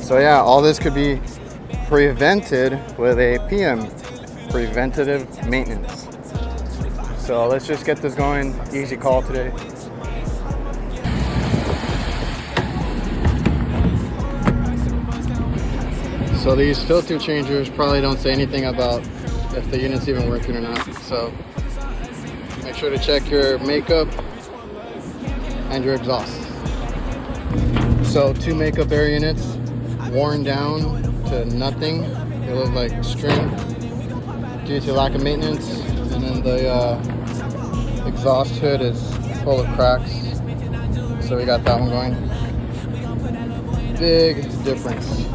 So yeah, all this could be prevented with a PM, preventative maintenance. So let's just get this going. Easy call today. So these filter changers probably don't say anything about if the unit's even working or not. So make sure to check your makeup and your exhaust. So 2 makeup air units worn down to nothing. They look like string due to lack of maintenance. And then the exhaust hood is full of cracks. So we got that one going. Big difference.